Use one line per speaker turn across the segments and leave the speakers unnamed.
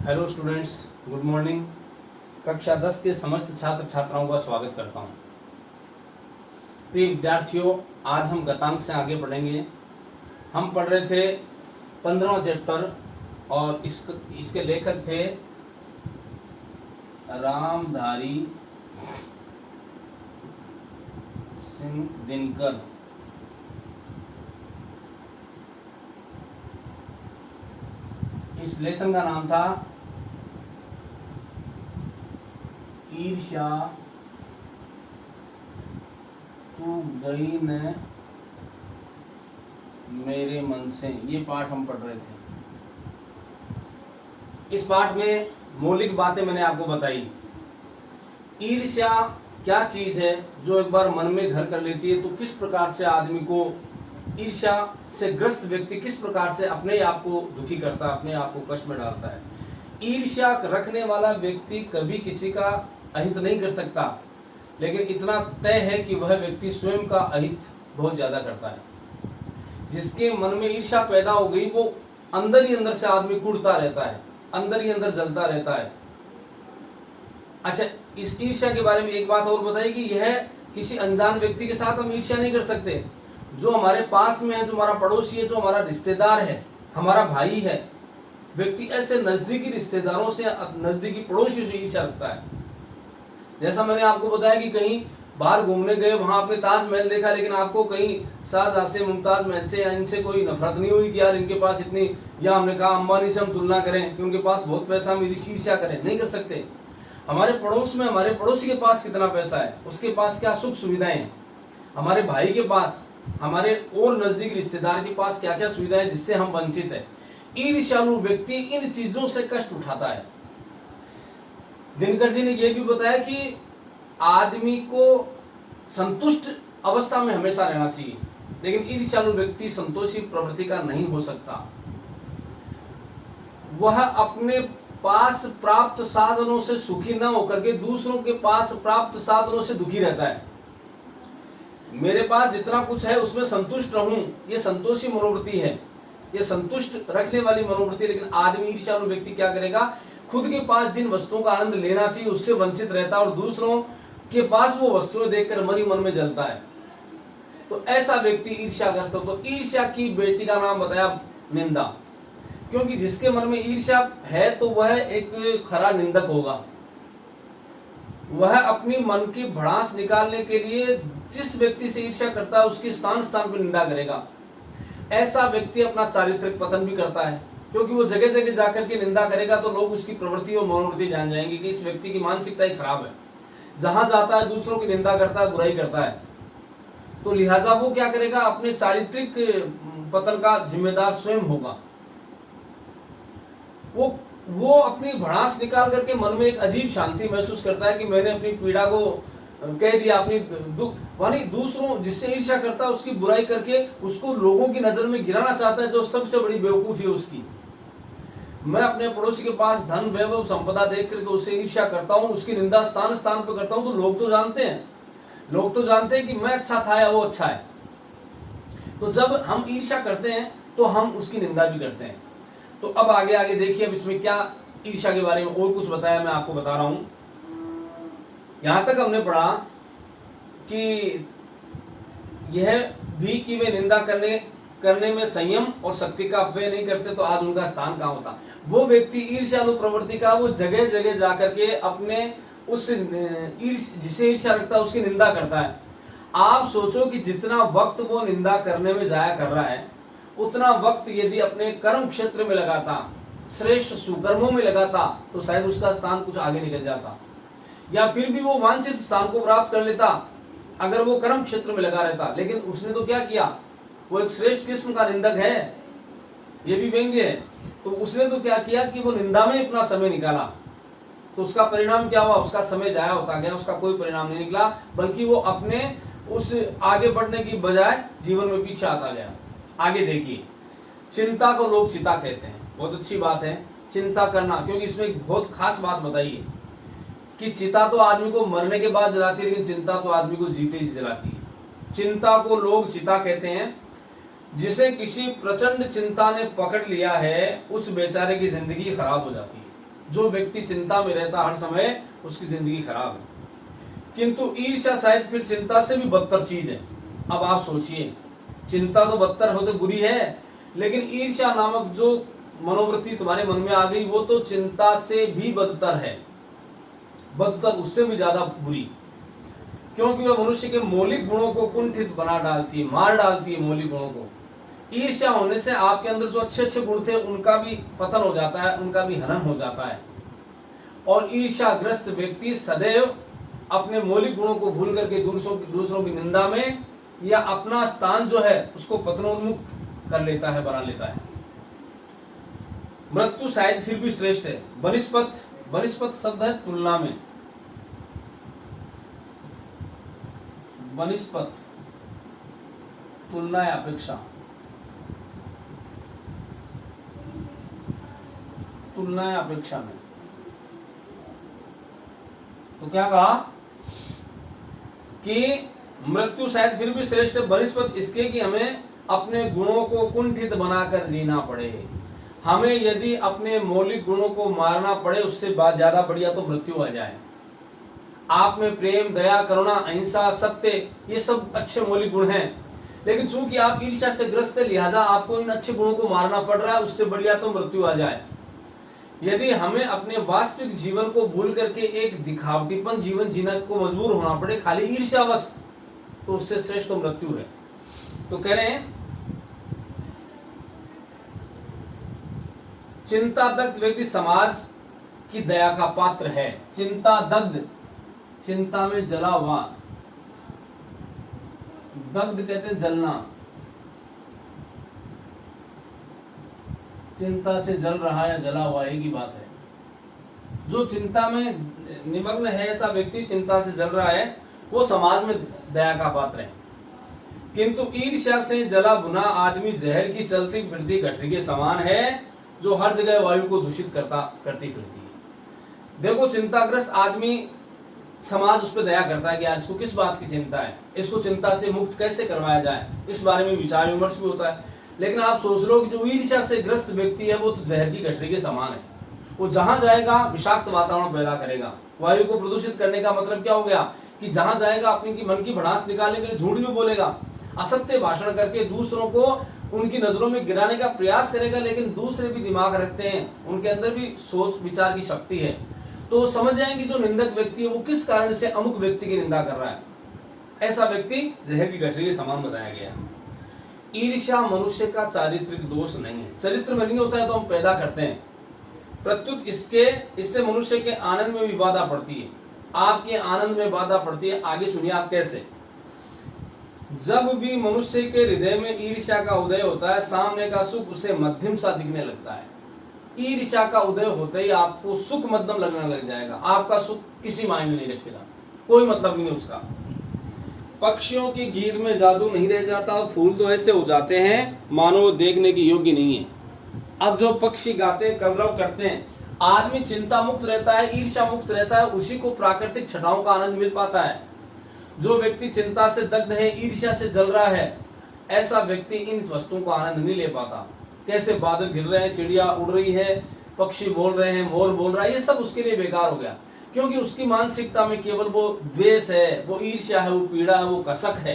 Hello students, good morning. कक्षा 10 के समस्त छात्र छात्राओं का स्वागत करता हूं। प्रिय विद्यार्थियों, आज हम गतांक से आगे पढ़ेंगे। हम पढ़ रहे थे 15वां चैप्टर और इसके लेखक थे रामधारी सिंह दिनकर। इस लेसन का नाम था ईर्ष्या तू गई न मेरे मन से। ये पाठ हम पढ़ रहे थे। इस पाठ में मौलिक बातें मैंने आपको बताई। ईर्ष्या क्या चीज है जो एक बार मन में घर कर लेती है, तो किस प्रकार से आदमी को ईर्ष्या से ग्रस्त व्यक्ति किस प्रकार से अपने आप को दुखी करता है, अपने आप को कष्ट में डालता है। ईर्ष्या रखने वाला व्यक्ति कभी किसी का अहित नहीं कर सकता, लेकिन इतना तय है कि वह व्यक्ति स्वयं का अहित बहुत ज्यादा करता है। जिसके मन में ईर्ष्या पैदा हो गई, वो अंदर ही अंदर से आदमी कुढ़ता रहता है, अंदर ही अंदर जलता रहता है। अच्छा, इस ईर्ष्या के बारे में एक बात और बताइए कि यह किसी अनजान व्यक्ति के साथ हम ईर्ष्या नहीं कर सकते। जो हमारे पास में है, जो हमारा पड़ोसी है, जो हमारा रिश्तेदार है, हमारा भाई है, व्यक्ति ऐसे नजदीकी रिश्तेदारों से, नजदीकी पड़ोसियों से ईर्ष्या रखता है। जैसा मैंने आपको बताया कि कहीं बाहर घूमने गए, वहां आपने ताजमहल देखा, लेकिन आपको कहीं शाहजहां से, मुमताज महल से या इनसे कोई नफरत नहीं हुई कि यार इनके पास इतनी, या हमने कहा अंबानी से हम तुलना करें कि उनके पास बहुत पैसा, मेरी ईर्ष्या करें, नहीं कर सकते। हमारे पड़ोस में, हमारे पड़ोसी के पास कितना पैसा है, उसके पास क्या सुख सुविधाएं हैं, हमारे भाई के पास, हमारे और नजदीक रिश्तेदार के पास क्या क्या सुविधाएं जिससे हम वंचित है। ईर्ष्यालु व्यक्ति इन चीजों से कष्ट उठाता है। दिनकर जी ने यह भी बताया कि आदमी को संतुष्ट अवस्था में हमेशा रहना चाहिए, लेकिन ईर्ष्यालु व्यक्ति संतोषी प्रवृत्ति का नहीं हो सकता। वह अपने पास प्राप्त साधनों से सुखी न होकर के दूसरों के पास प्राप्त साधनों से दुखी रहता है। मेरे पास जितना कुछ है उसमें संतुष्ट रहूं, ये संतोषी मनोवृत्ति है, ये संतुष्ट रखने वाली मनोवृत्ति। लेकिन आदमी ईर्ष्यालु व्यक्ति क्या करेगा, खुद के पास जिन वस्तुओं का आनंद लेना चाहिए उससे वंचित रहता है और दूसरों के पास वो वस्तुएं देखकर मन ही मन में जलता है। तो ऐसा व्यक्ति ईर्ष्याग्रस्त हो। तो ईर्ष्या की बेटी का नाम बताया निंदा, क्योंकि जिसके मन में ईर्ष्या है तो वह एक खरा निंदक होगा। वह अपनी मन की भड़ास निकालने के लिए जिस व्यक्ति से ईर्ष्या करता है उसकी स्थान स्थान पर निंदा करेगा। ऐसा व्यक्ति अपना चारित्रिक पतन भी करता है, क्योंकि वो जगह जगह जाकर के निंदा करेगा तो लोग उसकी प्रवृत्ति और मनोवृत्ति जान जाएंगे कि इस व्यक्ति की मानसिकता ही खराब है। जहां जाता है दूसरों की निंदा करता है, बुराई करता है। तो लिहाजा वो क्या करेगा, अपने चारित्रिक पतन का जिम्मेदार स्वयं होगा। वो अपनी भड़ास निकाल करके मन में एक अजीब शांति महसूस करता है कि मैंने अपनी पीड़ा को कह दिया, अपनी दुख, यानी दूसरों जिससे ईर्ष्या करता है उसकी बुराई करके उसको लोगों की नजर में गिराना चाहता है, जो सबसे बड़ी बेवकूफी है उसकी। मैं अपने पड़ोसी के पास धन, वैभव, संपदा देख करके उससे ईर्ष्या करता हूँ, उसकी निंदा स्थान स्थान पर करता हूँ, तो लोग तो जानते हैं कि मैं अच्छा था या वो अच्छा है। तो जब हम ईर्ष्या करते हैं तो हम उसकी निंदा भी करते हैं। तो अब आगे आगे देखिए, अब इसमें क्या ईर्ष्या के बारे में और कुछ बताया, मैं आपको बता रहा हूं। यहां तक हमने पढ़ा कि यह भी कि वे निंदा करने में संयम और शक्ति का अपव्यय नहीं करते, तो आज उनका स्थान कहां होता। वो व्यक्ति ईर्ष्यालु प्रवृत्ति का, वो जगह जगह जाकर के अपने उस जिसे ईर्ष्या रखता है उसकी निंदा करता है। आप सोचो कि जितना वक्त वो निंदा करने में जाया कर रहा है, उतना वक्त यदि अपने कर्म क्षेत्र में लगाता, श्रेष्ठ सुकर्मों में लगाता, तो शायद उसका स्थान कुछ आगे निकल जाता, या फिर भी वो वांछित स्थान को प्राप्त कर लेता अगर वो कर्म क्षेत्र में लगा रहता। लेकिन उसने तो क्या किया, वो एक श्रेष्ठ किस्म का निंदक है, ये भी व्यंग्य है। तो उसने तो क्या किया कि वो निंदा में अपना समय निकाला, तो उसका परिणाम क्या हुआ, उसका समय जाया होता गया, उसका कोई परिणाम नहीं निकला, बल्कि वो अपने उस आगे बढ़ने की बजाय जीवन में पीछे आता गया। आगे देखिए, चिंता को लोग चिता कहते हैं। बहुत अच्छी बात है चिंता करना, क्योंकि इसमें एक बहुत खास बात बताइए कि चिता तो आदमी को मरने के बाद जलाती है, लेकिन चिंता तो आदमी को जीते ही जलाती है। चिंता को लोग चिता कहते हैं। जिसे किसी प्रचंड चिंता ने पकड़ लिया है, उस बेचारे की जिंदगी खराब हो जाती है। जो व्यक्ति चिंता में रहता हर समय, उसकी जिंदगी खराब है। किंतु ईर्ष्या शायद फिर चिंता से भी बदतर चीज है। अब आप सोचिए, चिंता तो बदतर होते बुरी है, लेकिन ईर्ष्या नामक जो मनोवृत्ति तुम्हारे मन में आ गई, वो तो चिंता से भी बदतर है, बदतर, उससे भी ज्यादा बुरी। क्योंकि वह मनुष्य के मौलिक गुणों को कुंठित बना डालती है, मार डालती है मौलिक गुणों को। ईर्ष्या होने से आपके अंदर जो अच्छे अच्छे गुण थे उनका भी पतन हो जाता है, उनका भी हनन हो जाता है। और ईर्ष्याग्रस्त व्यक्ति सदैव अपने मौलिक गुणों को भूल करके दूसरों की निंदा में या अपना स्थान जो है उसको पतनोन्मुख कर लेता है, बना लेता है। मृत्यु शायद फिर भी श्रेष्ठ है। वनिस्पत शब्द है तुलना में, वनिस्पत तुलना या अपेक्षा, तुलना या अपेक्षा में। तो क्या कहा कि मृत्यु शायद फिर भी श्रेष्ठ है वनिस्पत इसके कि हमें अपने गुणों को कुंठित बनाकर जीना पड़े। हमें यदि अपने मौलिक गुणों को मारना पड़े, उससे बात ज्यादा बढ़िया तो मृत्यु आ जाए। आप में प्रेम, दया, करुणा, अहिंसा, सत्य, ये सब अच्छे मौलिक गुण हैं, लेकिन चूंकि आप ईर्ष्या से ग्रस्त है, लिहाजा आपको इन अच्छे गुणों को मारना पड़ रहा है। उससे बढ़िया तो मृत्यु आ जाए। यदि हमें अपने वास्तविक जीवन को भूल करके एक दिखावटीपन जीवन जीना को मजबूर होना पड़े खाली ईर्ष्यावश, तो उससे श्रेष्ठ तो मृत्यु है। तो कह रहे हैं चिंता दग्ध व्यक्ति समाज की दया का पात्र है। चिंता दग्ध, चिंता में जला हुआ, दग्ध कहते हैं जलना, चिंता से जल रहा या जला हुआ एक ही बात है। जो चिंता में निमग्न है, ऐसा व्यक्ति चिंता से जल रहा है, वो समाज में दया का पात्र है। किंतु ईर्ष्या से जला भुना आदमी जहर की चलती फिरती गठरी के समान है, जो हर जगह वायु को दूषित करती फिरती है। देखो, चिंताग्रस्त आदमी, समाज उस पर दया करता है कि यार इसको किस बात की चिंता है, इसको चिंता से मुक्त कैसे करवाया जाए, इस बारे में विचार विमर्श भी होता है। लेकिन आप सोच लो कि जो ईर्ष्या से ग्रस्त व्यक्ति है, वो तो जहर की गठरी के समान है। वो जहां जाएगा विषाक्त वातावरण पैदा करेगा। वायु को प्रदूषित करने का मतलब क्या हो गया कि जहां जाएगा अपनी की मन की भड़ास निकालने के लिए झूठ भी बोलेगा, असत्य भाषण करके दूसरों को उनकी नजरों में गिराने का प्रयास करेगा। लेकिन दूसरे भी दिमाग रखते हैं, उनके अंदर भी सोच विचार की शक्ति है, तो समझ जाएंगे जो निंदक व्यक्ति है वो किस कारण से अमुक व्यक्ति की निंदा कर रहा है। ऐसा व्यक्ति जहर की गठरी के समान बताया गया। ईर्ष्या मनुष्य का चारित्रिक दोष नहीं है। चरित्र में नहीं होता है तो हम पैदा करते हैं, प्रत्युत इससे मनुष्य के आनंद में भी बाधा पड़ती है। आपके आनंद में बाधा पड़ती है। आगे सुनिए आप कैसे। जब भी मनुष्य के हृदय में ईर्ष्या का उदय होता है, सामने का सुख उसे मध्यम सा दिखने लगता है। ईर्ष्या का उदय होते ही आपको सुख मध्यम लगने लग जाएगा। आपका सुख किसी मायने नहीं रखेगा, कोई मतलब नहीं उसका। पक्षियों के गीत में जादू नहीं रह जाता, फूल तो ऐसे हो जाते हैं मानो देखने के योग्य नहीं है। अब जो पक्षी गाते कलरव करते हैं, आदमी चिंता मुक्त रहता है, ईर्ष्या मुक्त रहता है, उसी को प्राकृतिक छटाओं का आनंद मिल पाता है। जो व्यक्ति चिंता से दग्ध है, ईर्ष्या से जल रहा है, ऐसा व्यक्ति इन वस्तुओं का आनंद नहीं ले पाता। कैसे बादल गिर रहे हैं, चिड़िया उड़ रही है, पक्षी बोल रहे हैं, मोर बोल रहा है, ये सब उसके लिए बेकार हो गया, क्योंकि उसकी मानसिकता में केवल वो द्वेष है, वो ईर्ष्या है, वो पीड़ा है, वो कसक है।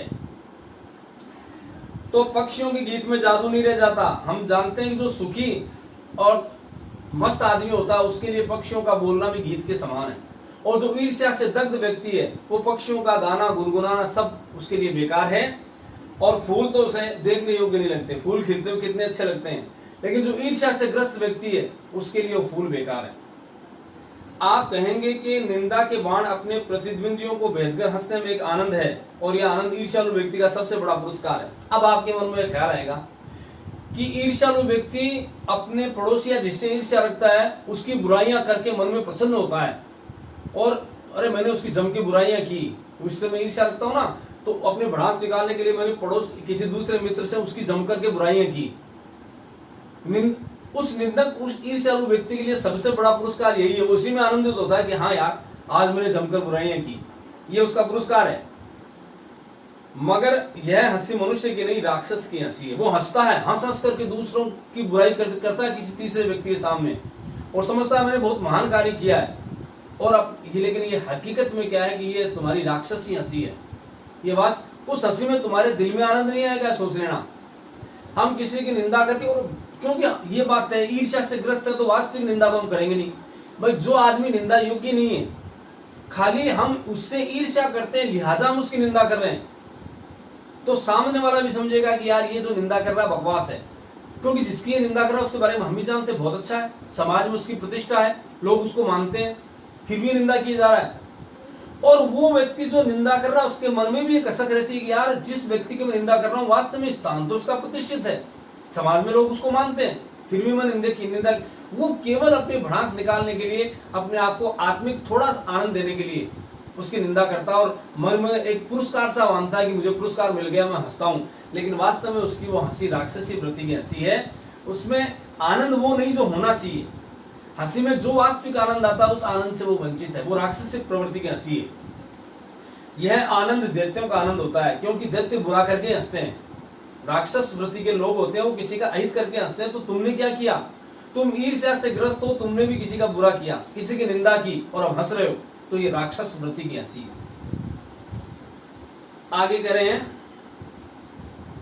तो पक्षियों के गीत में जादू नहीं रह जाता। हम जानते हैं कि जो सुखी और मस्त आदमी होता है, उसके लिए पक्षियों का बोलना भी गीत के समान है। और जो ईर्ष्या से दग्ध व्यक्ति है, वो पक्षियों का गाना गुनगुनाना सब उसके लिए बेकार है। और फूल तो उसे देखने योग्य नहीं लगते, फूल खिलते हुए कितने अच्छे लगते हैं, लेकिन जो ईर्ष्या से ग्रस्त व्यक्ति है उसके लिए वो फूल बेकार है। आप कहेंगे कि निंदा के बाण अपने प्रतिद्वंदियों को भेदकर हंसने में एक आनंद है, और यह आनंद ईर्ष्यालु व्यक्ति का सबसे बड़ा पुरस्कार है। अब आपके मन में ख्याल आएगा कि ईर्ष्यालु व्यक्ति अपने पड़ोसी या जिससे ईर्ष्या रखता है उसकी बुराइयां करके मन में प्रसन्न होता है, और अरे मैंने उसकी जम के बुराइयां की, उससे मैं ईर्ष्या रखता हूं ना, तो अपने भड़ास निकालने के लिए मैंने पड़ोस किसी दूसरे मित्र से उसकी जम करके बुराइयां की। उस निंदक, उस ईर्ष्यालु व्यक्ति के लिए सबसे बड़ा पुरस्कार यही है। उसी में आनंदित होता है कि हाँ यार, आज मैंने जमकर बुराइयां की, ये उसका पुरस्कार है। मगर यह हंसी मनुष्य की नहीं, राक्षस की हंसी है। वो हंसता है, हंस हंस करके दूसरों की बुराई करता है किसी तीसरे व्यक्ति के सामने, और समझता है मैंने बहुत महान कार्य किया है। और अब ये, लेकिन ये हकीकत में क्या है कि ये तुम्हारी राक्षसी हंसी है। ये वास्तव उस हंसी में तुम्हारे दिल में आनंद नहीं आएगा, सोच लेना। हम किसी की निंदा करके, और क्योंकि ये बात है ईर्ष्या से ग्रस्त है तो वास्तविक निंदा तो हम करेंगे नहीं। भाई जो आदमी निंदा योग्य नहीं है, खाली हम उससे ईर्ष्या करते हैं लिहाजा हम उसकी निंदा कर रहे हैं, तो सामने वाला भी समझेगा कि यार ये जो निंदा कर रहा है बकवास है। क्योंकि जिसकी ये निंदा कर रहा है उसके बारे में हम भी जानते हैं बहुत अच्छा है, समाज में उसकी प्रतिष्ठा है, लोग उसको मानते हैं, फिर भी निंदा की जा रहा है। और वो व्यक्ति जो निंदा कर रहा है उसके मन में भी एक कसक रहती है कि यार जिस व्यक्ति की मैं निंदा कर रहा हूँ वास्तव में स्थान तो उसका प्रतिष्ठित है, समाज में लोग उसको मानते हैं, फिर भी मैं निंदा वो केवल अपनी भड़ास निकालने के लिए, अपने आप को आत्मिक थोड़ा सा आनंद देने के लिए उसकी निंदा करता है, और मन में एक पुरस्कार सा मानता है कि मुझे पुरस्कार मिल गया, मैं हंसता हूँ। लेकिन वास्तव में उसकी वो हंसी राक्षसी वृत्ति की हंसी है, उसमें आनंद वो नहीं जो होना चाहिए। हंसी में जो वास्तविक आनंद आता है उस आनंद से वो वंचित है, वो राक्षसिक प्रवृत्ति की हंसी है। यह आनंद दैत्यों का आनंद होता है, क्योंकि दैत्य बुरा करके हंसते हैं। राक्षस वृत्ति के लोग होते हैं वो किसी का अहित करके हंसते हैं। तो तुमने क्या किया, तुम ईर्ष्या से ग्रस्त हो, तुमने भी किसी का बुरा किया, किसी की निंदा की और अब हंस रहे हो, तो ये राक्षस वृत्ति की हंसी है। आगे कह रहे हैं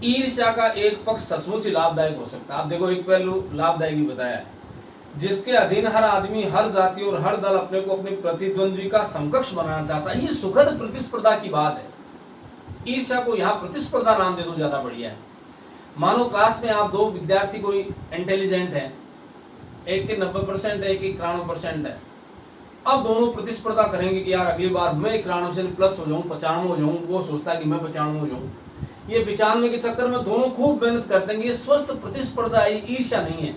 ईर्ष्या का एक पक्ष सचमुच ही लाभदायक हो सकता है। आप देखो एक पहलू लाभदायक भी बताया है, जिसके अधीन हर आदमी, हर जाति और हर दल अपने को अपने प्रतिद्वंद्वी का समकक्ष बनाना चाहता है। ये सुखद प्रतिस्पर्धा की बात है। ईर्ष्या को यहाँ प्रतिस्पर्धा नाम दे तो ज्यादा बढ़िया है। मानो क्लास में आप दो विद्यार्थी कोई इंटेलिजेंट है, एक के 90% है, एक के 91% है। अब दोनों प्रतिस्पर्धा करेंगे कि यार अगली बार मैं 91 से प्लस हो जाऊं, 95 हो जाऊं। वो सोचता है कि मैं 95 हो जाऊं। ये 95 के चक्कर में दोनों खूब मेहनत करते हैं। ये स्वस्थ प्रतिस्पर्धा है, ईर्ष्या नहीं है।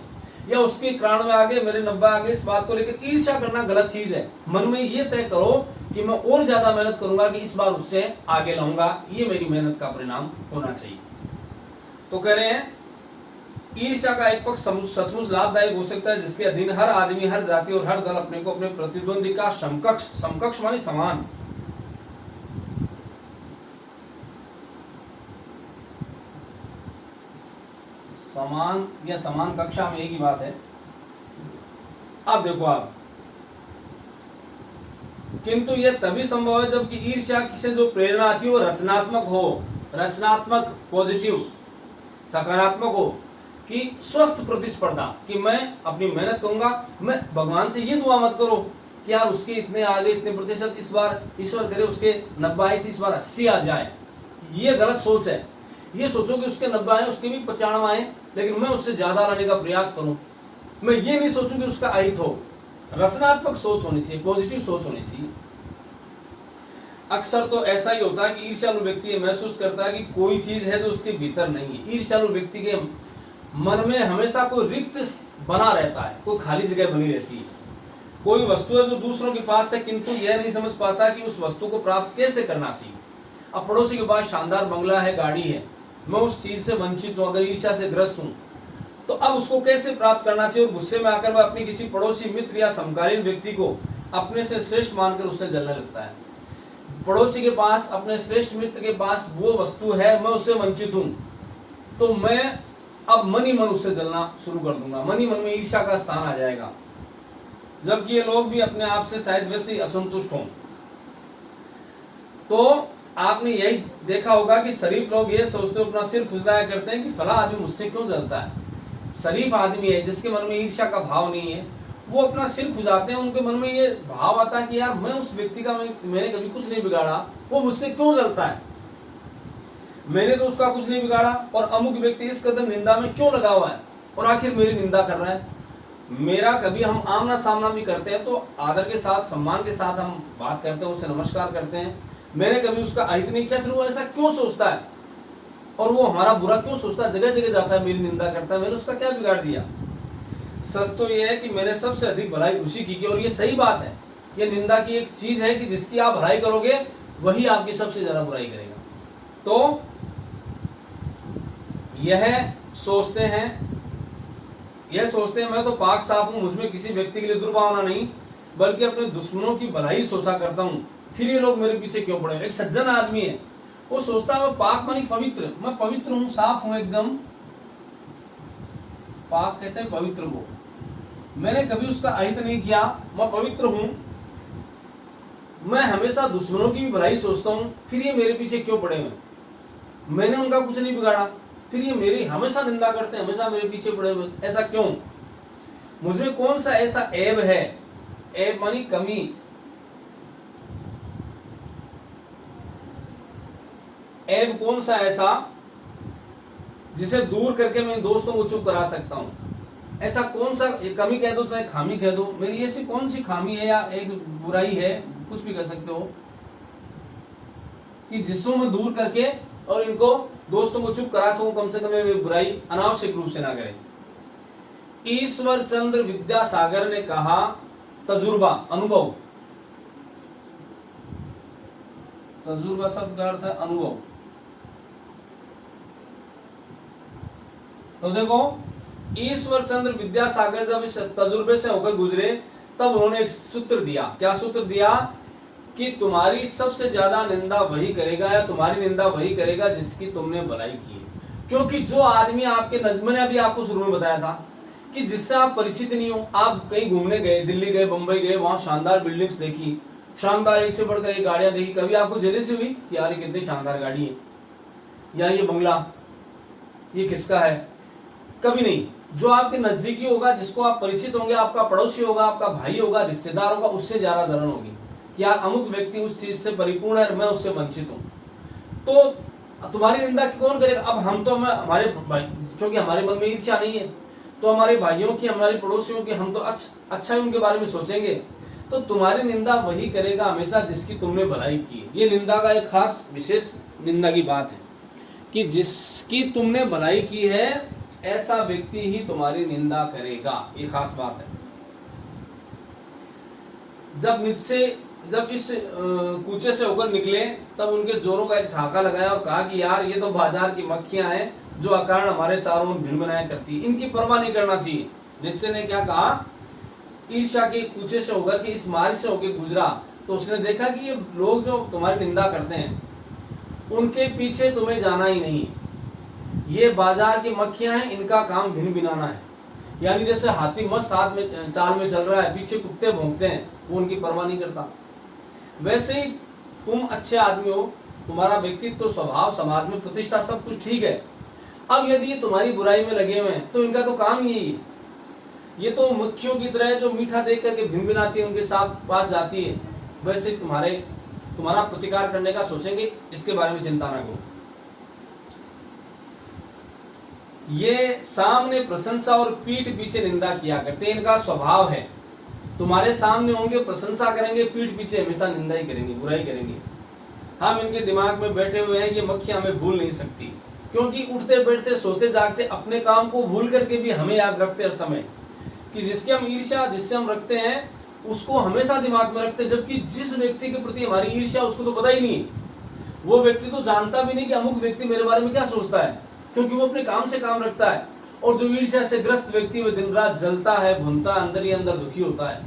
या उसके 91 आ गए, मेरे 90 आ गए, इस बात को लेकर ईर्ष्या करना गलत चीज है। मन में ये तय करो कि मैं और ज्यादा मेहनत करूंगा कि इस बार उससे आगे लाऊंगा, ये मेरी मेहनत का परिणाम होना चाहिए। तो कह रहे हैं ईर्ष्या का एक पक्ष सचमुच लाभदायक हो सकता है, जिसके अधीन हर आदमी, हर जाति और हर दल अपने को अपने प्रतिद्वंदी का समकक्ष मानी समान, समान या समान कक्षा में एक ही बात है। अब देखो आप, किंतु यह तभी संभव है जबकि ईर्ष्या से जो प्रेरणा आती है वो रचनात्मक हो, रचनात्मक, पॉजिटिव, सकारात्मक हो, कि स्वस्थ प्रतिस्पर्धा, कि मैं अपनी मेहनत करूंगा। मैं भगवान से ये दुआ मत करो कि यार उसके इतने आ गए, इतने प्रतिशत, इस बार ईश्वर करे उसके 90 आए थे, इस बार 80 आ जाए। ये गलत सोच है। ये सोचो कि उसके 90 आए, उसके भी 95 आए, लेकिन मैं उससे ज्यादा लाने का प्रयास करूं। मैं ये नहीं सोचूं कि उसका अहित हो। रचनात्मक सोच होनी चाहिए, पॉजिटिव सोच होनी चाहिए। अक्सर तो ऐसा ही होता है कि ईर्ष्यालु व्यक्ति ये महसूस करता है कि कोई चीज है जो उसके भीतर नहीं है। ईर्ष्यालु व्यक्ति के मन में हमेशा कोई रिक्त बना रहता है, कोई खाली जगह बनी रहती है। कोई वस्तु है जो दूसरों के पास है, किंतु यह नहीं समझ पाता कि उस वस्तु को प्राप्त कैसे करना चाहिए। अब पड़ोसी के पास शानदार बंगला है, गाड़ी है, मैं उस चीज से वंचित हूँ, अगर ईर्ष्या से ग्रस्त हूँ, तो अब उसको कैसे प्राप्त करना चाहिए। और गुस्से में आकर वह अपनी किसी पड़ोसी, मित्र या समकालीन व्यक्ति को अपने से श्रेष्ठ मानकर उससे जलने लगता है। पड़ोसी के पास, अपने श्रेष्ठ मित्र के पास वो वस्तु है, मैं उससे वंचित हूँ, तो मैं अब मन ही मन उससे जलना शुरू कर दूंगा। मन ही मन में ईर्ष्या का स्थान आ जाएगा, जबकि ये लोग भी अपने आप से शायद वैसे ही असंतुष्ट हों। तो आपने यही देखा होगा कि शरीफ लोग ये सोचते, अपना सिर खुजलाया करते हैं कि फला आदमी मुझसे क्यों जलता है। शरीफ आदमी है जिसके मन में ईर्ष्या का भाव नहीं है, वो अपना सिर खुजाते हैं। उनके मन में ये भाव आता है कि यार मैं उस व्यक्ति का, मैंने कभी कुछ नहीं बिगाड़ा, वो मुझसे क्यों जलता है, मैंने तो उसका कुछ नहीं बिगाड़ा, और अमुक व्यक्ति इस कदम निंदा में क्यों लगा हुआ है और आखिर मेरी निंदा कर रहा है। मेरा कभी हम आमना सामना भी करते हैं तो आदर के साथ, सम्मान के साथ हम बात करते हैं, उससे नमस्कार करते हैं। मैंने कभी उसका अहित नहीं किया, फिर वो ऐसा क्यों सोचता है और वो हमारा बुरा क्यों सोचता है, जगह जगह जाता है, मेरी निंदा करता है, मैंने उसका क्या बिगाड़ दिया। सच तो ये है कि मैंने सबसे अधिक भलाई उसी की, और ये सही बात है। ये निंदा की एक चीज है कि जिसकी आप भलाई करोगे वही आपकी सबसे ज्यादा बुराई करेगा। तो यह सोचते हैं मैं तो पाक साफ हूं, मुझमें किसी व्यक्ति के लिए दुर्भावना नहीं, बल्कि अपने दुश्मनों की भलाई सोचा करता हूं, फिर ये लोग मेरे पीछे क्यों पड़े। एक सज्जन आदमी है, वो सोचता है मैं पाक मानी पवित्र, मैं पवित्र हूं, साफ हूं एकदम। पाक कहते हैं पवित्र को, मैंने कभी उसका अहित नहीं किया, मैं पवित्र हूं, मैं हमेशा दुश्मनों की भी भलाई सोचता हूं, फिर ये मेरे पीछे क्यों पड़े हुए? मैंने उनका कुछ नहीं बिगाड़ा, फिर ये मेरी हमेशा निंदा करते हैं, हमेशा मेरे पीछे पड़े हुए, ऐसा क्यों? मुझमें कौन सा ऐसा ऐब है? ऐब मानी कमी, ऐब कौन सा ऐसा जिसे दूर करके मैं दोस्तों को चुप करा सकता हूं? ऐसा कौन सा, कमी कह दो चाहे खामी कह दो, मेरी ऐसी कौन सी खामी है या एक बुराई है, कुछ भी कह सकते हो, कि जिसको मैं दूर करके और इनको दोस्तों को चुप करा सकूं, कम से कम वे बुराई अनावश्यक रूप से ना करें। ईश्वर चंद्र विद्यासागर ने कहा, तजुर्बा, अनुभव, तजुर्बा शब्द का अर्थ है अनुभव। तो देखो, ईश्वर चंद्र विद्यासागर जब इस तजुर्बे से होकर गुजरे, तब उन्होंने एक सूत्र दिया। क्या सूत्र दिया? कि तुम्हारी सबसे ज्यादा निंदा वही करेगा या तुम्हारी निंदा वही करेगा जिसकी तुमने भलाई की है। क्योंकि जो आदमी आपके नजर, मैंने अभी आपको शुरू में बताया था कि जिससे आप परिचित नहीं हो, आप कहीं घूमने गए, दिल्ली गए, बंबई गए, वहां शानदार बिल्डिंग्स देखी, शानदार एक से बढ़कर एक गाड़ियां देखी, कभी आपको जेलसी हुई कि यार ये कितनी शानदार गाड़ी है, या ये बंगला ये किसका है? कभी नहीं। जो आपके नजदीकी होगा, जिसको आप परिचित होंगे, आपका पड़ोसी होगा, आपका भाई होगा, रिश्तेदार होगा, उससे ज्यादा जलन होगी कि यार अमुक व्यक्ति उस चीज से परिपूर्ण है, मैं उससे वंचित हूं। तो तुम्हारी निंदा कौन करेगा? अब हम तो हमारे भाई, क्योंकि हमारे मन में ईर्ष्या नहीं है, तो हमारे भाइयों की, हमारे पड़ोसियों की हम तो अच्छा ही उनके बारे में सोचेंगे। तो तुम्हारी निंदा वही करेगा हमेशा जिसकी तुमने भलाई की है। ये निंदा का एक खास विशेष निंदा की बात है कि जिसकी तुमने भलाई की है ऐसा व्यक्ति ही तुम्हारी निंदा करेगा, ये खास बात है। जब इस कूचे से होकर निकले, तब उनके जोरों का एक ठाका लगाया और कहा कि यार ये तो बाजार की मक्खियां हैं जो अकारण हमारे चारों ओर भिन भिनाया करती है, इनकी परवाह नहीं करना चाहिए। निश्चय ने क्या कहा? ईर्ष्या के कूचे से होकर के इस मार्ग से होकर गुजरा, तो उसने देखा कि ये लोग जो तुम्हारी निंदा करते हैं उनके पीछे तुम्हें जाना ही नहीं, ये बाजार की मक्खियां हैं, इनका काम भिन भिनाना है। यानी जैसे हाथी मस्त हाथ में चाल में चल रहा है, पीछे कुत्ते भौंकते हैं, वो उनकी परवाह नहीं करता। वैसे ही तुम अच्छे आदमी हो, तुम्हारा व्यक्तित्व, स्वभाव, समाज में प्रतिष्ठा, सब कुछ ठीक है। अब यदि ये तुम्हारी बुराई में लगे हुए हैं तो इनका तो काम यही है। ये तो मक्खियों की तरह जो मीठा देख करके भिन भिनाती है, उनके साथ पास जाती है, वैसे तुम्हारा प्रतिकार करने का सोचेंगे, इसके बारे में चिंता ना करो। ये सामने प्रशंसा और पीठ पीछे निंदा किया करते हैं, इनका स्वभाव है। तुम्हारे सामने होंगे प्रशंसा करेंगे, पीठ पीछे हमेशा निंदा ही करेंगे, बुराई करेंगे। हम इनके दिमाग में बैठे हुए हैं, ये मक्खियां हमें भूल नहीं सकती, क्योंकि उठते बैठते सोते जागते अपने काम को भूल करके भी हमें याद रखते हर समय कि जिसके हम ईर्ष्या, जिससे हम रखते हैं, उसको हमेशा दिमाग में रखते हैं। जबकि जिस व्यक्ति के प्रति हमारी ईर्ष्या, उसको तो पता ही नहीं, वो व्यक्ति तो जानता भी नहीं कि अमुक व्यक्ति मेरे बारे में क्या सोचता है, क्योंकि वो अपने काम से काम रखता है। और जो ईर्ष्या से ग्रस्त व्यक्ति वो दिन रात जलता है, भुनता है, अंदर ही अंदर दुखी होता है।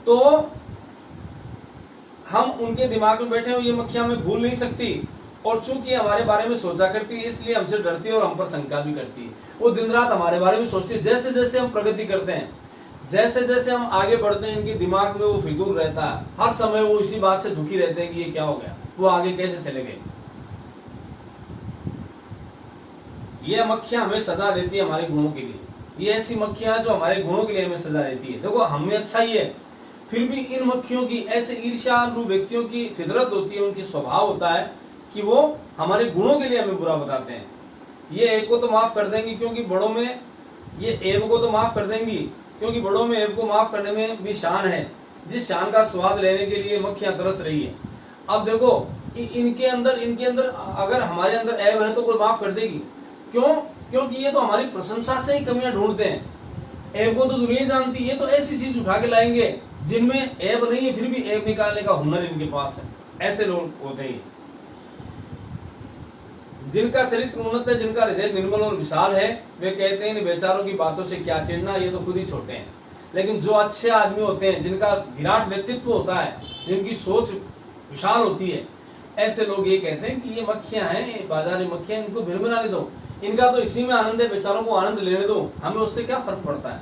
तो हम उनके दिमाग में बैठे हुए ये मक्खियां हमें भूल नहीं सकती, और चूंकि हमारे बारे में सोचा करती है, इसलिए हमसे डरती है और हम पर शंका भी करती है। वो दिन रात हमारे बारे में सोचती है। जैसे जैसे हम प्रगति करते हैं, जैसे जैसे हम आगे बढ़ते हैं, इनके दिमाग में वो फितूर रहता है, हर समय वो इसी बात से दुखी रहते हैं कि ये क्या हो गया, वो आगे कैसे चले गए। ये मक्खियां हमें सजा देती है हमारे गुणों के लिए। ये ऐसी मक्खियां जो हमारे गुणों के लिए हमें सजा देती है। देखो, हमें अच्छा ही है, फिर भी इन मक्खियों की, ऐसे ईर्ष्यालु व्यक्तियों की फितरत होती है, उनकी स्वभाव होता है कि वो हमारे गुणों के लिए हमें बुरा बताते हैं। ये एक को तो माफ कर देंगी क्योंकि बड़ों में, ये एब को तो माफ कर देंगी क्योंकि बड़ों में एब को माफ करने में भी शान है, जिस शान का स्वाद लेने के लिए मक्खियां तरस रही है। अब देखो, इनके अंदर अगर हमारे अंदर ऐब है तो कोई माफ कर देगी। क्यों? क्योंकि ये तो हमारी प्रशंसा से ही कमियां ढूंढते हैं। ऐब को तो दुनिया जानती है, ये तो ऐसी चीज उठा के लाएंगे जिनमें ऐब नहीं है, फिर भी ऐब निकालने का हुनर इनके पास है। ऐसे लोग होते हैं जिनका चरित्र उन्नत है, जिनका हृदय निर्मल और विशाल है। वे कहते हैं इन बेचारों की बातों से क्या चिढ़ना, ये तो खुद ही छोटे हैं। लेकिन जो अच्छे आदमी होते हैं, जिनका विराट व्यक्तित्व होता है, जिनकी सोच विशाल होती है, ऐसे लोग ये कहते हैं कि ये मक्खियां हैं, बाजारी मक्खियां, इनको भिनभिनाने दो, इनका तो इसी में आनंद है, बेचारों को आनंद लेने दो, हमें उससे क्या फर्क पड़ता है।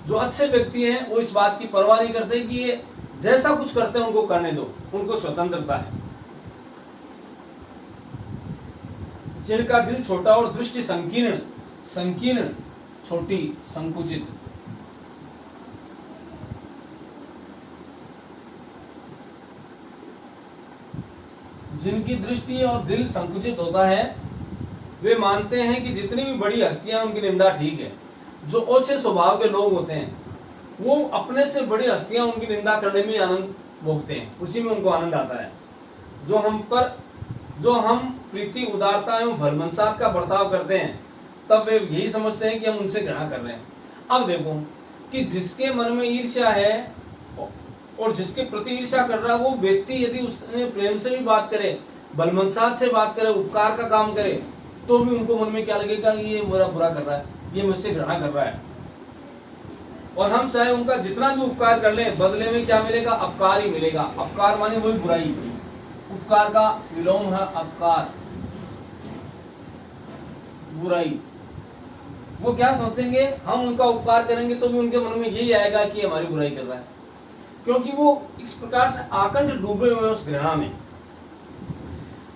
जो अच्छे व्यक्ति हैं वो इस बात की परवाह नहीं करते कि ये जैसा कुछ करते हैं उनको करने दो, उनको स्वतंत्रता है। जिनका दिल छोटा और दृष्टि संकीर्ण, संकीर्ण छोटी संकुचित, जिनकी दृष्टि और दिल संकुचित होता है वे मानते हैं कि जितनी भी बड़ी हस्तियां उनकी निंदा ठीक है। जो ओछे स्वभाव के लोग होते हैं वो अपने से बड़ी हस्तियां उनकी निंदा करने में आनंद भोगते हैं, उसी में उनको आनंद आता है। जो हम प्रीति, उदारता एवं भलमनसाहत का बर्ताव करते हैं तब वे यही समझते हैं कि हम उनसे घृणा कर रहे हैं। अब देखो कि जिसके मन में ईर्ष्या है और जिसके प्रति ईर्ष्या कर रहा है वो व्यक्ति यदि उसने प्रेम से भी बात करे, भलमनसाहत से बात करे, उपकार का काम करे, तो भी उनको मन में क्या लगेगा कि ये मेरा बुरा कर रहा है, ये मुझसे घृणा कर रहा है। और हम चाहे उनका जितना भी उपकार कर लें, बदले में क्या मिलेगा? अपकार ही मिलेगा। अपकार माने वही बुराई, उपकार का विलोम है अपकार, बुराई। वो क्या सोचेंगे? हम उनका उपकार करेंगे तो भी उनके मन में यही आएगा कि हमारी बुराई कर रहा है, क्योंकि वो इस प्रकार से आकंठ डूबे हुए उस घृणा में।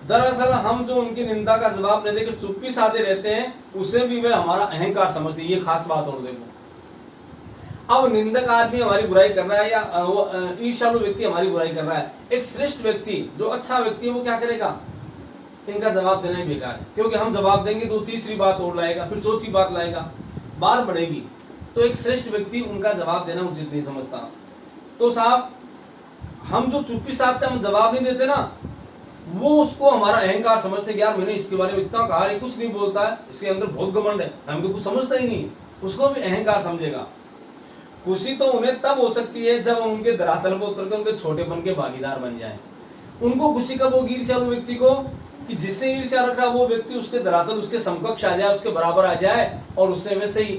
दरअसल हम जो उनकी निंदा का जवाब नहीं देकर चुप्पी साधे रहते हैं उसे भी वे हमारा अहंकार समझते हैं। ये खास बात और देखो, अब निंदक आदमी हमारी बुराई कर रहा है या वो ईर्ष्यालु व्यक्ति हमारी बुराई कर रहा है, एक श्रेष्ठ व्यक्ति जो अच्छा व्यक्ति है वो क्या करेगा? इनका जवाब देना ही बेकार है, क्योंकि हम जवाब देंगे तो तीसरी बात और लाएगा, फिर चौथी बात लाएगा, बात बढ़ेगी। तो एक श्रेष्ठ व्यक्ति उनका जवाब देना उचित नहीं समझता। तो साहब हम जो चुप्पी साधते हम जवाब नहीं देते ना, वो उसको हमारा अहंकार समझते कि यार मैंने इसके बारे में इतना कहा है, कुछ नहीं बोलता है, इसके अंदर बहुत घमंड है, हम तो कुछ समझता ही नहीं, उसको भी अहंकार समझेगा। खुशी तो उन्हें तब हो सकती है जब उनके धरातल पर उतर के उनके छोटेपन के भागीदार बन जाए। उनको खुशी कब होगी ईर्ष्यालु व्यक्ति को? कि जिससे ईर्ष्या रख रहा वो व्यक्ति उसके धरातल, उसके समकक्ष आ जाए, उसके बराबर आ जाए और उससे वैसे ही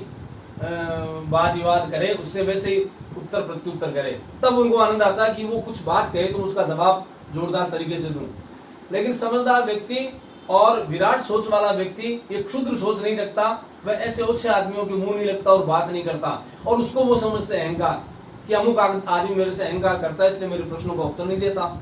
वाद विवाद करे, उससे वैसे ही उत्तर प्रत्युत्तर करे, तब उनको आनंद आता है कि वो कुछ बात कहे तो उसका जवाब जोरदार तरीके से दूं। लेकिन समझदार व्यक्ति और विराट सोच वाला व्यक्ति ये क्षुद्र सोच नहीं रखता, वह ऐसे ओछे आदमियों के मुंह नहीं लगता और बात नहीं करता, और उसको वो समझते अहंकार कि अमुक आदमी मेरे से अहंकार करता है इसलिए मेरे प्रश्नों का उत्तर नहीं देता।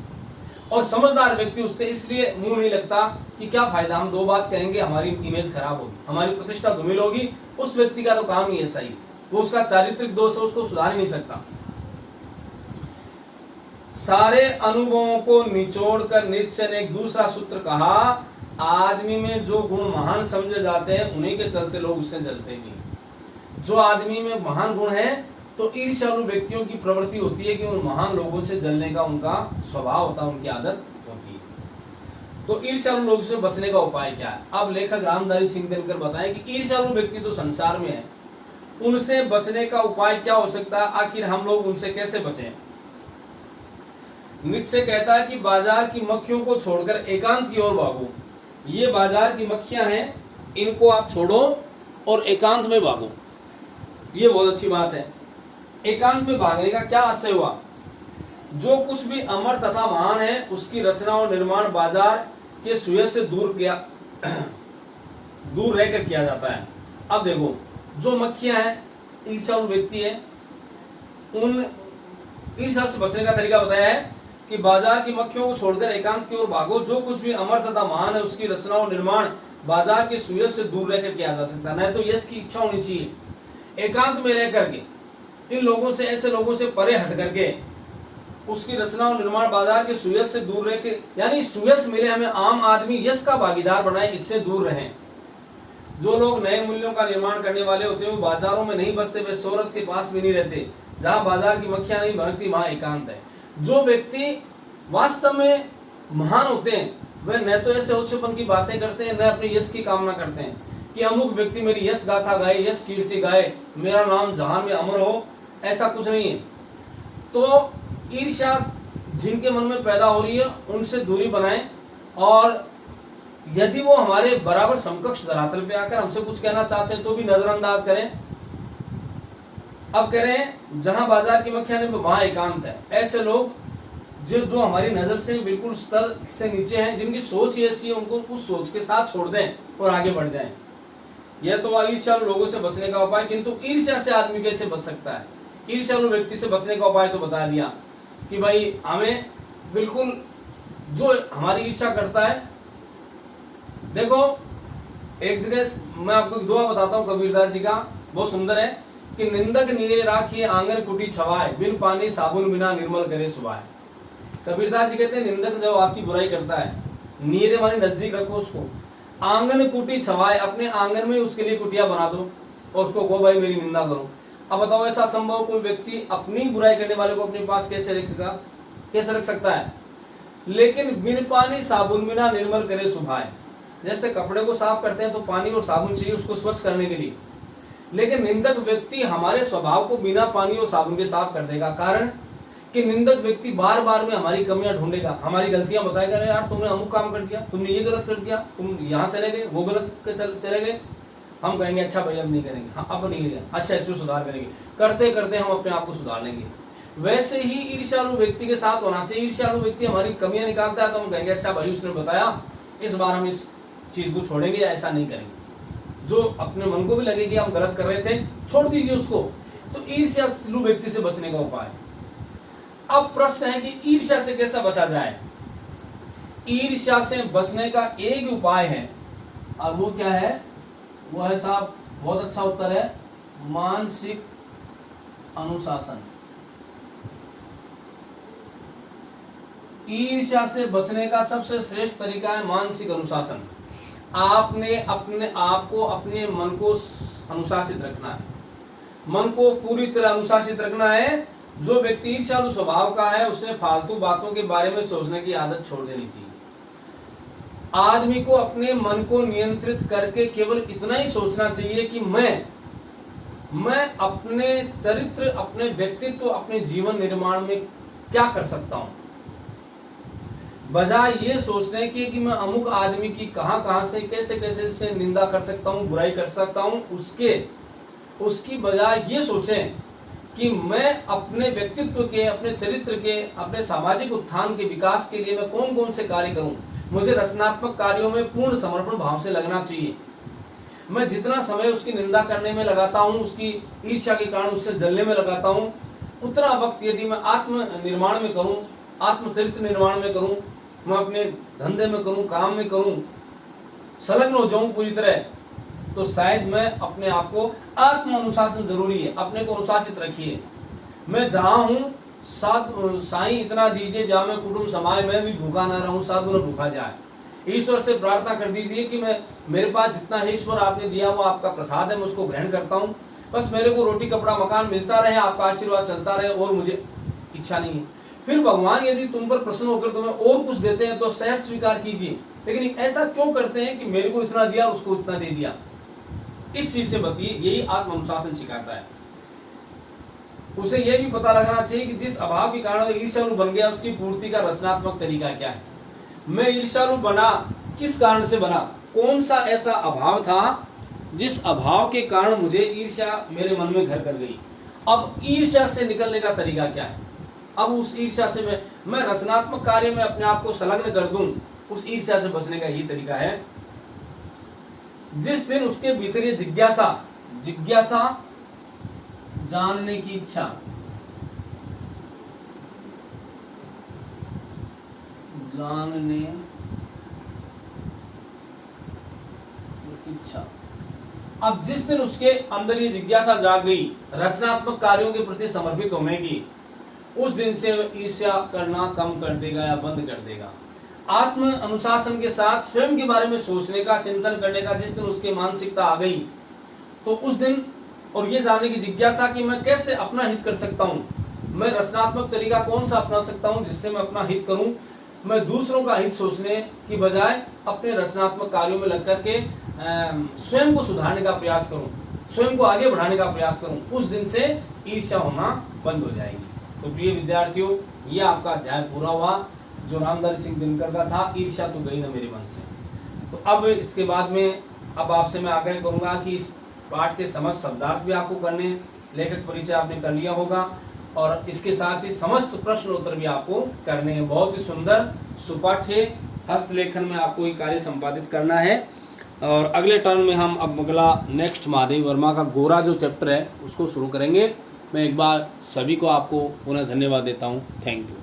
और समझदार व्यक्ति उससे इसलिए मुंह नहीं लगता कि क्या फायदा, हम दो बात कहेंगे हमारी इमेज खराब होगी, हमारी प्रतिष्ठा धूमिल होगी। उस व्यक्ति का तो काम ही ऐसा ही, वो उसका चारित्रिक दोष है, उसको सुधार ही नहीं सकता। सारे अनुभवों को निचोड़कर नीत्शे ने एक दूसरा सूत्र कहा, आदमी में जो गुण महान समझे जाते हैं उन्हीं के चलते लोग उससे जलते भी। जो आदमी में महान गुण है तो ईर्ष्यालु व्यक्तियों की प्रवृत्ति होती है कि उन महान लोगों से जलने का उनका स्वभाव होता है, उनकी आदत होती है। तो ईर्ष्यालु लोगों से बचने का उपाय क्या है? अब लेखक रामधारी सिंह दिनकर बताएं कि ईर्ष्यालु व्यक्ति तो संसार में है, उनसे बचने का उपाय क्या हो सकता है? आखिर हम लोग उनसे कैसे बचें? नीत्शे कहता है कि बाजार की मक्खियों को छोड़कर एकांत की ओर भागो। ये बाजार की मक्खियां हैं, इनको आप छोड़ो और एकांत में भागो। ये बहुत अच्छी बात है। एकांत में भागने का क्या आशय हुआ? जो कुछ भी अमर तथा महान है उसकी रचना और निर्माण बाजार के सुयश से दूर रहकर किया जाता है। अब देखो, जो मक्खियां हैं, ईर्ष्यालु व्यक्ति है, उन ईर्ष्या से बचने का तरीका बताया है कि बाजार की मक्खियों को छोड़कर एकांत की ओर भागो। जो कुछ भी अमर तथा महान है उसकी रचना और निर्माण बाजार के सुयश से दूर रहकर किया जा सकता है। नहीं तो यश की इच्छा होनी चाहिए, एकांत में रह करके, इन लोगों से, ऐसे लोगों से परे हट करके उसकी रचना और निर्माण बाजार के सुयश से दूर रह के, यानी सुयश मिले हमें, आम आदमी यश का भागीदार बनाए, इससे दूर रहें। जो लोग नए मूल्यों का निर्माण करने वाले होते हैं वो बाजारों में नहीं बसते, वे शोहरत के पास भी नहीं रहते। जहां बाजार की मक्खियां नहीं भड़कती वहां एकांत है। जो व्यक्ति वास्तव में महान होते हैं वह न तो ऐसे ओछेपन की बातें करते हैं, न अपने यश की कामना करते हैं कि अमुक व्यक्ति मेरी यश गाथा गाए, यश कीर्ति गाए, मेरा नाम जहां में अमर हो, ऐसा कुछ नहीं है। तो ईर्ष्या जिनके मन में पैदा हो रही है उनसे दूरी बनाएं, और यदि वो हमारे बराबर समकक्ष धरातल पे आकर हमसे कुछ कहना चाहते हैं तो भी नजरअंदाज करें। अब कह रहे हैं जहां बाजार की मक्खियां नहीं वहां एकांत है। ऐसे लोग जो हमारी नजर से बिल्कुल स्तर से नीचे हैं, जिनकी सोच ही ऐसी है, उनको उस सोच के साथ छोड़ दें और आगे बढ़ जाएं। यह तो हुआ ईर्ष्यालु लोगों से बचने का उपाय, किंतु ईर्ष्या से आदमी कैसे बच सकता है? ईर्ष्यालु व्यक्ति से बचने का उपाय तो बता दिया कि भाई हमें बिल्कुल जो हमारी ईर्ष्या करता है, देखो एक जगह मैं आपको दुआ बताता हूँ कबीरदास जी का, बहुत सुंदर है कि निंदक नीरे राखिए आंगन कुटी छवाए, बिन पानी साबुन बिना निर्मल करे सुवाए। कबीरदास जी कहते हैं निंदक जो आपकी बुराई करता है, नीरे माने नजदीक रखो उसको, आंगन कुटी छवाए, अपने आंगन में उसके लिए कुटिया बना दो और उसको कहो भाई मेरी निंदा करो। अब बताओ ऐसा संभव कोई व्यक्ति अपनी बुराई करने वाले को अपने पास कैसे रखेगा, कैसे रख सकता है? लेकिन बिन पानी साबुन बिना निर्मल करे सुभाए, जैसे कपड़े को साफ करते हैं तो पानी और साबुन चाहिए उसको स्वच्छ करने के लिए, लेकिन निंदक व्यक्ति हमारे स्वभाव को बिना पानी और साबुन के साफ कर देगा। कारण कि निंदक व्यक्ति बार बार में हमारी कमियां ढूंढेगा, हमारी गलतियां बताएगा, यार तुमने अमुक काम कर दिया, तुमने ये गलत कर दिया, तुम यहाँ चले गए, वो गलत चले गए। हम कहेंगे अच्छा भाई अब नहीं करेंगे, हाँ अब नहीं किया, अच्छा इसमें सुधार करेंगे, करते करते हम अपने आप को सुधार लेंगे। वैसे ही ईर्ष्यालु व्यक्ति के साथ होना चाहिए। ईर्ष्यालु व्यक्ति हमारी कमियां निकालता है तो हम कहेंगे अच्छा भाई उसने बताया, इस बार हम इस चीज को छोड़ेंगे या ऐसा नहीं करेंगे। जो अपने मन को भी लगे कि हम गलत कर रहे थे, छोड़ दीजिए उसको। तो ईर्ष्यालु व्यक्ति से बचने का उपाय। अब प्रश्न है कि ईर्ष्या से कैसे बचा जाए? ईर्ष्या से बचने का एक उपाय है, और वो क्या है? वो है साहब, बहुत अच्छा उत्तर है, मानसिक अनुशासन। ईर्ष्या से बचने का सबसे श्रेष्ठ तरीका है मानसिक अनुशासन। आपने अपने आप को, अपने मन को अनुशासित रखना है, मन को पूरी तरह अनुशासित रखना है। जो व्यक्ति ईर्ष्यालु स्वभाव का है उसे फालतू बातों के बारे में सोचने की आदत छोड़ देनी चाहिए। आदमी को अपने मन को नियंत्रित करके केवल इतना ही सोचना चाहिए कि मैं अपने चरित्र, अपने व्यक्तित्व, अपने जीवन निर्माण में क्या कर सकता हूं, बजाय ये सोचने की कि मैं अमुक आदमी की कहां से कैसे कैसे से निंदा कर सकता हूं, बुराई कर सकता हूं, उसकी बजाय ये सोचें कि मैं अपने व्यक्तित्व के, अपने चरित्र के, अपने सामाजिक उत्थान के विकास के लिए मैं कौन कौन से कार्य करूं। मुझे रचनात्मक कार्यों में पूर्ण समर्पण भाव से लगना चाहिए। मैं जितना समय उसकी निंदा करने में लगाता हूं, उसकी ईर्ष्या के कारण उससे जलने में लगाता हूं, उतना वक्त यदि मैं आत्म निर्माण में करूं, आत्मचरित्र निर्माण में करूं, मैं अपने धंधे में करूं, काम में करूं, संलग्न हो जाऊं पूरी तरह, तो शायद मैं अपने आप को, आत्म अनुशासन जरूरी है, अपने को अनुशासित रखिए। मैं जहां हूं साईं इतना दीजिए जहां मैं कुटुंब समाज में भी भूखा ना रहूं, साधु न भूखा जाए। ईश्वर से प्रार्थना कर दीजिए कि मेरे पास जितना है ईश्वर आपने दिया वो आपका प्रसाद है, मैं उसको ग्रहण करता हूं, बस मेरे को रोटी कपड़ा मकान मिलता रहे, आपका आशीर्वाद चलता रहे, और मुझे इच्छा नहीं है। फिर भगवान यदि तुम पर प्रसन्न होकर तुम्हें और कुछ देते हैं तो सहज स्वीकार कीजिए, लेकिन ऐसा क्यों करते हैं कि मेरे को इतना दिया उसको इतना दे दिया। इस चीज से बचिए, यही आत्म अनुशासन सिखाता है। उसे यह भी पता लगाना चाहिए कि जिस अभाव के कारण वो ईर्ष्यालु बन गया उसकी पूर्ति का रचनात्मक तरीका क्या है। मैं ईर्ष्यालु बना किस कारण से बना, कौन सा ऐसा अभाव था जिस अभाव के कारण मुझे ईर्ष्या मेरे मन में घर कर गई। अब ईर्ष्या से निकलने का तरीका क्या है? अब उस ईर्ष्या से मैं रचनात्मक कार्य में अपने आप को संलग्न कर दूं, उस ईर्ष्या से बचने का यही तरीका है। जिस दिन उसके भीतर ये जिज्ञासा जानने की इच्छा, जानने की इच्छा, अब जिस दिन उसके अंदर ये जिज्ञासा जाग गई रचनात्मक कार्यों के प्रति समर्पित होने की, उस दिन से ईर्ष्या करना कम कर देगा या बंद कर देगा। आत्म अनुशासन के साथ स्वयं के बारे में सोचने का, चिंतन करने का जिस दिन उसकी मानसिकता आ गई, तो उस दिन, और ये जानने की जिज्ञासा कि मैं कैसे अपना हित कर सकता हूँ, मैं रचनात्मक तरीका कौन सा अपना सकता हूँ जिससे मैं अपना हित करूँ, मैं दूसरों का हित सोचने की बजाय अपने रचनात्मक कार्यों में लग करके स्वयं को सुधारने का प्रयास करूँ, स्वयं को आगे बढ़ाने का प्रयास करूँ, उस दिन से ईर्ष्या होना बंद हो जाएगी। तो प्रिय विद्यार्थियों, ये आपका अध्याय पूरा हुआ जो रामधारी सिंह दिनकर का था, ईर्ष्या तो गई ना मेरे मन से। तो अब इसके बाद में अब आपसे मैं आग्रह करूंगा कि इस पाठ के समस्त शब्दार्थ भी आपको करने, लेखक परिचय आपने कर लिया होगा, और इसके साथ ही समस्त प्रश्न उत्तर भी आपको करने हैं। बहुत ही सुंदर सुपाठ्य हस्तलेखन में आपको ये कार्य संपादित करना है। और अगले टर्न में हम अब अगला नेक्स्ट महादेव वर्मा का गोरा जो चैप्टर है उसको शुरू करेंगे। मैं एक बार सभी को आपको पुनः धन्यवाद देता हूँ। Thank you.